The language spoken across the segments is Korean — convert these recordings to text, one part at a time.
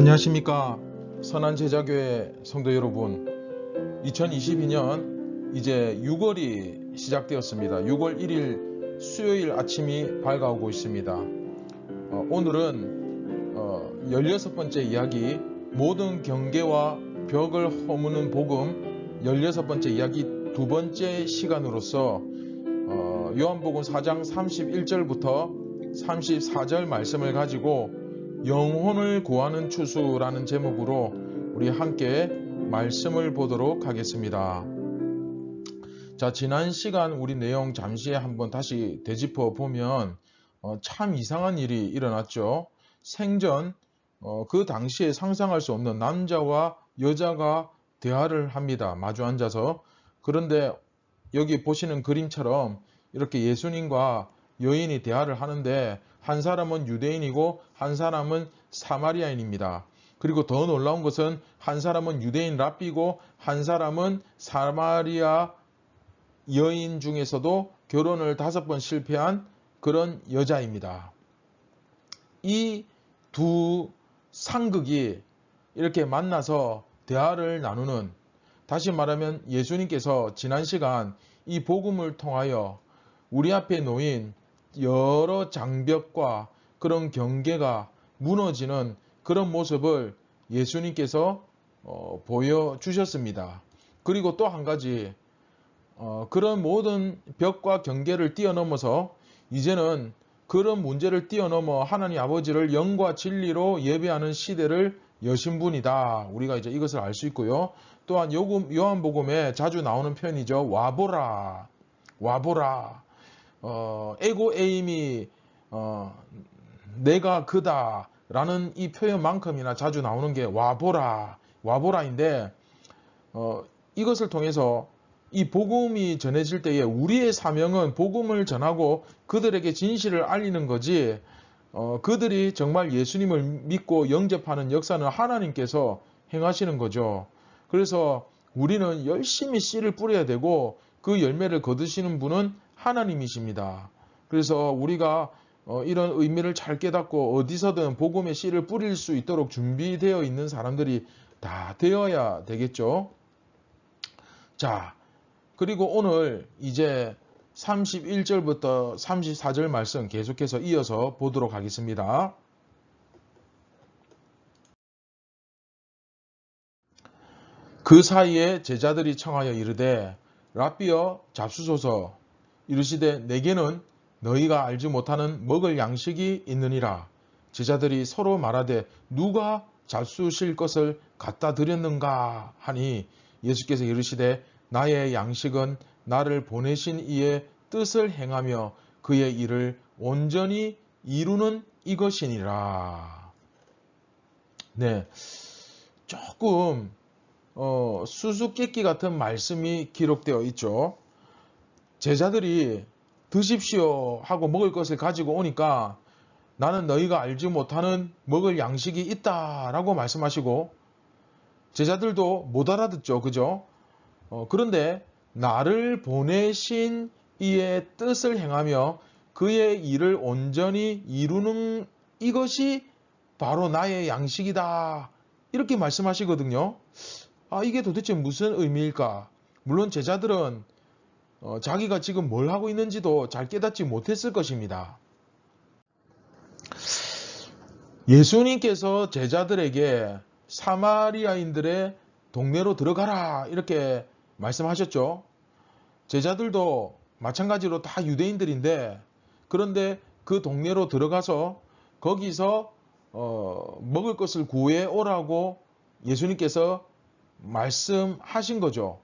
안녕하십니까. 선한제자교회 성도 여러분, 2022년 이제 6월이 시작되었습니다. 6월 1일 수요일 아침이 밝아오고 있습니다. 오늘은 16번째 이야기, 모든 경계와 벽을 허무는 복음 16번째 이야기 두 번째 시간으로서 요한복음 4장 31절부터 34절 말씀을 가지고 영혼을 구하는 추수라는 제목으로 우리 함께 말씀을 보도록 하겠습니다. 자, 지난 시간 우리 내용 잠시 한번 다시 되짚어 보면 참 이상한 일이 일어났죠. 생전 그 당시에 상상할 수 없는 남자와 여자가 대화를 합니다. 마주 앉아서. 그런데 여기 보시는 그림처럼 이렇게 예수님과 여인이 대화를 하는데 한 사람은 유대인이고 한 사람은 사마리아인입니다. 그리고 더 놀라운 것은 한 사람은 유대인 랍비고 한 사람은 사마리아 여인 중에서도 결혼을 5번 실패한 그런 여자입니다. 이 두 상극이 이렇게 만나서 대화를 나누는, 다시 말하면 예수님께서 지난 시간 이 복음을 통하여 우리 앞에 놓인 여러 장벽과 그런 경계가 무너지는 그런 모습을 예수님께서 보여주셨습니다. 그리고 또 한 가지, 그런 모든 벽과 경계를 뛰어넘어서 이제는 그런 문제를 뛰어넘어 하나님 아버지를 영과 진리로 예배하는 시대를 여신 분이다. 우리가 이제 이것을 알 수 있고요. 또한 요한복음에 자주 나오는 표현이죠. 와보라. 와보라. 에고 에임이 내가 그다 라는 이 표현만큼이나 자주 나오는 게 와보라. 와보라인데 이것을 통해서 이 복음이 전해질 때에 우리의 사명은 복음을 전하고 그들에게 진실을 알리는 거지, 그들이 정말 예수님을 믿고 영접하는 역사는 하나님께서 행하시는 거죠. 그래서 우리는 열심히 씨를 뿌려야 되고 그 열매를 거두시는 분은 하나님이십니다. 그래서 우리가 이런 의미를 잘 깨닫고 어디서든 복음의 씨를 뿌릴 수 있도록 준비되어 있는 사람들이 다 되어야 되겠죠. 자, 그리고 오늘 이제 31절부터 34절 말씀 계속해서 이어서 보도록 하겠습니다. 그 사이에 제자들이 청하여 이르되 랍비여 잡수소서. 이르시되 내게는 너희가 알지 못하는 먹을 양식이 있느니라. 제자들이 서로 말하되 누가 잡수실 것을 갖다 드렸는가 하니 예수께서 이르시되 나의 양식은 나를 보내신 이의 뜻을 행하며 그의 일을 온전히 이루는 이것이니라. 네, 조금 수수께끼 같은 말씀이 기록되어 있죠. 제자들이 드십시오 하고 먹을 것을 가지고 오니까 나는 너희가 알지 못하는 먹을 양식이 있다라고 말씀하시고 제자들도 못 알아듣죠. 그죠? 그런데 나를 보내신 이의 뜻을 행하며 그의 일을 온전히 이루는 이것이 바로 나의 양식이다. 이렇게 말씀하시거든요. 이게 도대체 무슨 의미일까? 물론 제자들은 자기가 지금 뭘 하고 있는지도 잘 깨닫지 못했을 것입니다. 예수님께서 제자들에게 사마리아인들의 동네로 들어가라 이렇게 말씀하셨죠. 제자들도 마찬가지로 다 유대인들인데, 그런데 그 동네로 들어가서 거기서 먹을 것을 구해 오라고 예수님께서 말씀하신 거죠.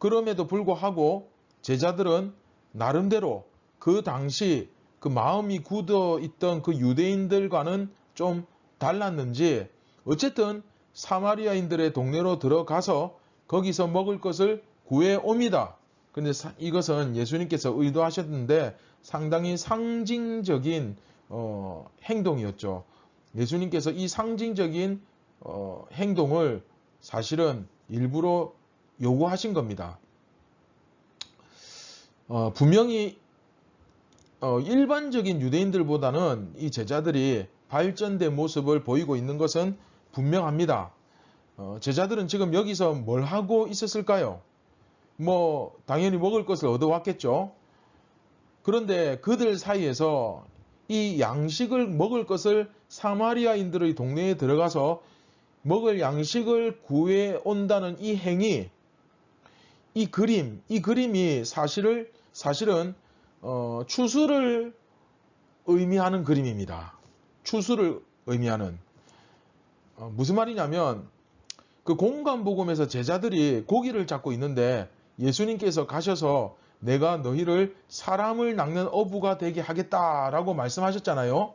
그럼에도 불구하고 제자들은 나름대로 그 당시 그 마음이 굳어 있던 그 유대인들과는 좀 달랐는지 어쨌든 사마리아인들의 동네로 들어가서 거기서 먹을 것을 구해 옵니다. 근데 이것은 예수님께서 의도하셨는데 상당히 상징적인 행동이었죠. 예수님께서 이 상징적인 행동을 사실은 일부러 요구하신 겁니다. 분명히 일반적인 유대인들보다는 이 제자들이 발전된 모습을 보이고 있는 것은 분명합니다. 제자들은 지금 여기서 뭘 하고 있었을까요? 뭐 당연히 먹을 것을 얻어왔겠죠. 그런데 그들 사이에서 이 양식을 먹을 것을 사마리아인들의 동네에 들어가서 먹을 양식을 구해 온다는 이 행위, 이 그림이 사실은 추수를 의미하는 그림입니다. 추수를 의미하는. 무슨 말이냐면 그 공관복음에서 제자들이 고기를 잡고 있는데 예수님께서 가셔서 내가 너희를 사람을 낚는 어부가 되게 하겠다라고 말씀하셨잖아요.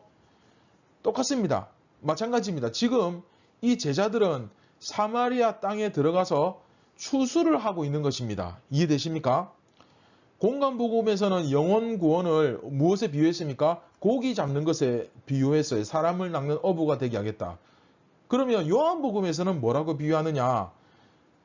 똑같습니다. 마찬가지입니다. 지금 이 제자들은 사마리아 땅에 들어가서 추수를 하고 있는 것입니다. 이해되십니까? 공관복음에서는 영혼 구원을 무엇에 비유했습니까? 고기 잡는 것에 비유했어요. 사람을 낚는 어부가 되게 하겠다. 그러면 요한복음에서는 뭐라고 비유하느냐?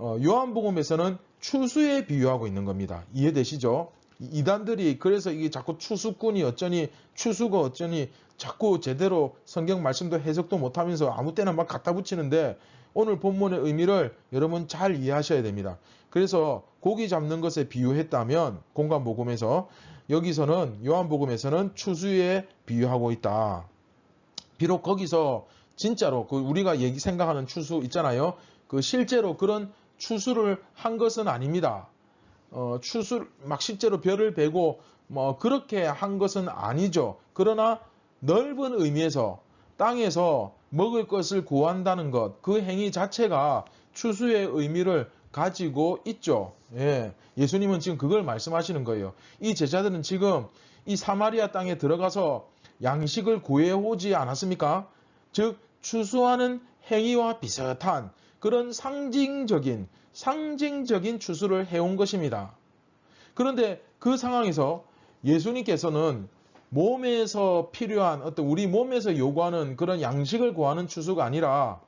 요한복음에서는 추수에 비유하고 있는 겁니다. 이해되시죠? 이단들이 그래서 이게 자꾸 추수꾼이 어쩌니 추수가 어쩌니 자꾸 제대로 성경 말씀도 해석도 못하면서 아무 때나 막 갖다 붙이는데 오늘 본문의 의미를 여러분 잘 이해하셔야 됩니다. 그래서 고기 잡는 것에 비유했다면 공관복음에서 여기서는 요한복음에서는 추수에 비유하고 있다. 비록 거기서 진짜로 우리가 생각하는 추수 있잖아요. 실제로 그런 추수를 한 것은 아닙니다. 막 실제로 별을 베고 그렇게 한 것은 아니죠. 그러나 넓은 의미에서 땅에서 먹을 것을 구한다는 것, 그 행위 자체가 추수의 의미를 가지고 있죠. 예수님은 지금 그걸 말씀하시는 거예요. 이 제자들은 지금 이 사마리아 땅에 들어가서 양식을 구해오지 않았습니까? 즉 추수하는 행위와 비슷한 그런 상징적인 추수를 해온 것입니다. 그런데 그 상황에서 예수님께서는 몸에서 필요한 우리 몸에서 요구하는 그런 양식을 구하는 추수가 아니라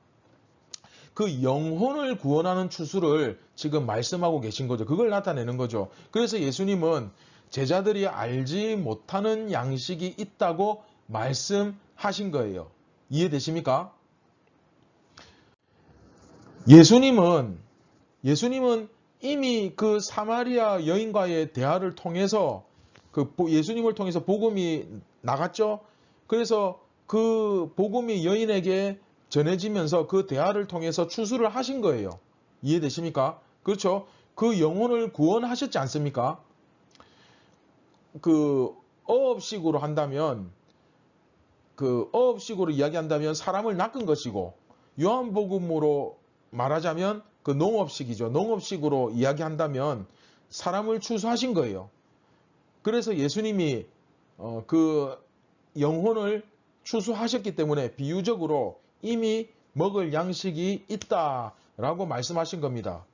그 영혼을 구원하는 추수를 지금 말씀하고 계신 거죠. 그걸 나타내는 거죠. 그래서 예수님은 제자들이 알지 못하는 양식이 있다고 말씀하신 거예요. 이해되십니까? 예수님은 이미 그 사마리아 여인과의 대화를 통해서 예수님을 통해서 복음이 나갔죠. 그래서 그 복음이 여인에게 전해지면서 그 대화를 통해서 추수를 하신 거예요. 이해되십니까? 그렇죠? 그 영혼을 구원하셨지 않습니까? 어업식으로 한다면 어업식으로 이야기한다면 사람을 낚은 것이고 요한복음으로 말하자면 농업식이죠. 농업식으로 이야기한다면 사람을 추수하신 거예요. 그래서 예수님이 그 영혼을 추수하셨기 때문에 비유적으로 이미 먹을 양식이 있다라고 말씀하신 겁니다.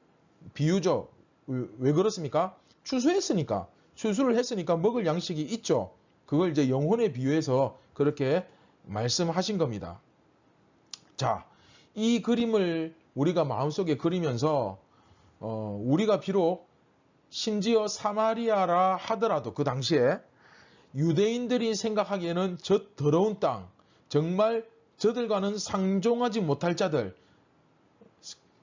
비유죠. 왜 그렇습니까? 추수를 했으니까 먹을 양식이 있죠. 그걸 이제 영혼에 비유해서 그렇게 말씀하신 겁니다. 자, 이 그림을 우리가 마음속에 그리면서 우리가 비록 심지어 사마리아라 하더라도 그 당시에 유대인들이 생각하기에는 저 더러운 땅, 정말 저들과는 상종하지 못할 자들,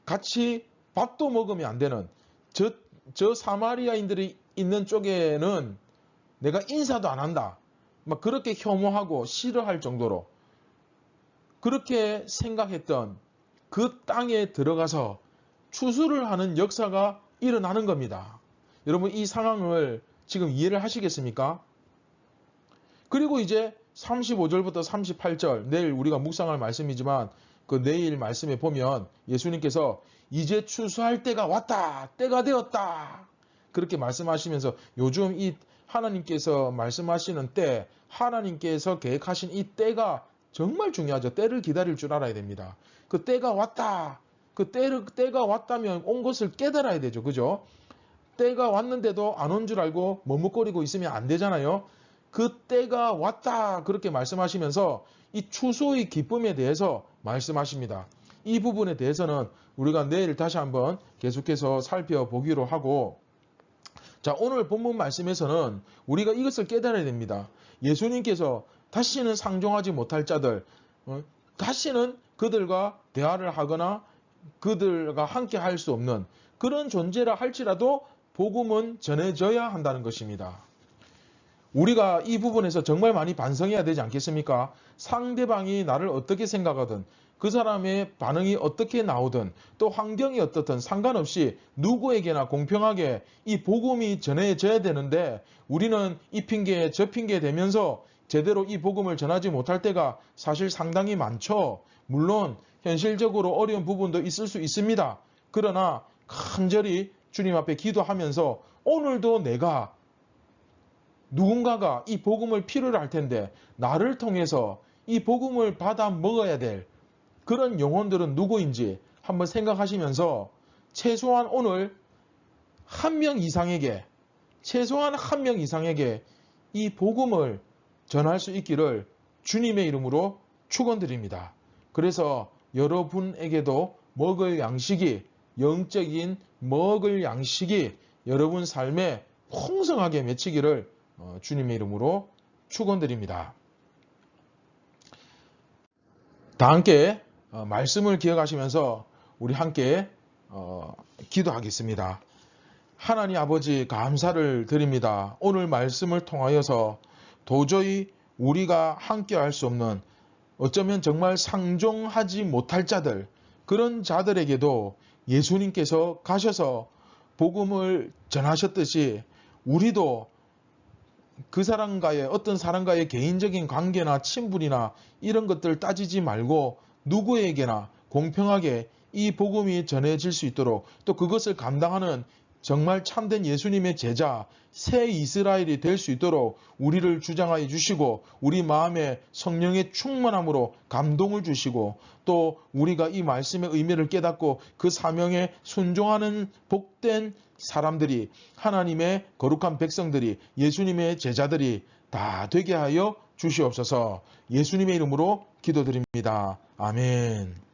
같이 밥도 먹으면 안 되는 저 사마리아인들이 있는 쪽에는 내가 인사도 안 한다. 막 그렇게 혐오하고 싫어할 정도로 그렇게 생각했던 그 땅에 들어가서 추수를 하는 역사가 일어나는 겁니다. 여러분 이 상황을 지금 이해를 하시겠습니까? 그리고 이제 35절부터 38절 내일 우리가 묵상할 말씀이지만 그 내일 말씀에 보면 예수님께서 이제 추수할 때가 왔다. 때가 되었다. 그렇게 말씀하시면서 요즘 이 하나님께서 말씀하시는 때 하나님께서 계획하신 이 때가 정말 중요하죠. 때를 기다릴 줄 알아야 됩니다. 그 때가 왔다. 때가 왔다면 온 것을 깨달아야 되죠. 그죠? 때가 왔는데도 안 온 줄 알고 머뭇거리고 있으면 안 되잖아요. 그 때가 왔다. 그렇게 말씀하시면서 이 추수의 기쁨에 대해서 말씀하십니다. 이 부분에 대해서는 우리가 내일 다시 한번 계속해서 살펴보기로 하고 자, 오늘 본문 말씀에서는 우리가 이것을 깨달아야 됩니다. 예수님께서 다시는 상종하지 못할 자들, 다시는 그들과 대화를 하거나 그들과 함께 할 수 없는 그런 존재라 할지라도 복음은 전해져야 한다는 것입니다. 우리가 이 부분에서 정말 많이 반성해야 되지 않겠습니까? 상대방이 나를 어떻게 생각하든 그 사람의 반응이 어떻게 나오든 또 환경이 어떻든 상관없이 누구에게나 공평하게 이 복음이 전해져야 되는데 우리는 이 핑계 저 핑계 대면서 제대로 이 복음을 전하지 못할 때가 사실 상당히 많죠. 물론 현실적으로 어려운 부분도 있을 수 있습니다. 그러나 간절히 주님 앞에 기도하면서 오늘도 내가 누군가가 이 복음을 필요로 할 텐데 나를 통해서 이 복음을 받아 먹어야 될 그런 영혼들은 누구인지 한번 생각하시면서 최소한 오늘 최소한 한 명 이상에게 이 복음을 전할 수 있기를 주님의 이름으로 축원드립니다. 그래서 여러분에게도 영적인 먹을 양식이 여러분 삶에 풍성하게 맺히기를 주님의 이름으로 축원드립니다. 다 함께 말씀을 기억하시면서 우리 함께 기도하겠습니다. 하나님 아버지 감사를 드립니다. 오늘 말씀을 통하여서 도저히 우리가 함께 할 수 없는 어쩌면 정말 상종하지 못할 자들 그런 자들에게도 예수님께서 가셔서 복음을 전하셨듯이 우리도 그 사람과의 어떤 사람과의 개인적인 관계나 친분이나 이런 것들 따지지 말고 누구에게나 공평하게 이 복음이 전해질 수 있도록 또 그것을 감당하는 정말 참된 예수님의 제자 새 이스라엘이 될 수 있도록 우리를 주장하여 주시고 우리 마음에 성령의 충만함으로 감동을 주시고 또 우리가 이 말씀의 의미를 깨닫고 그 사명에 순종하는 복된 사람들이 하나님의 거룩한 백성들이 예수님의 제자들이 다 되게 하여 주시옵소서. 예수님의 이름으로 기도드립니다. 아멘.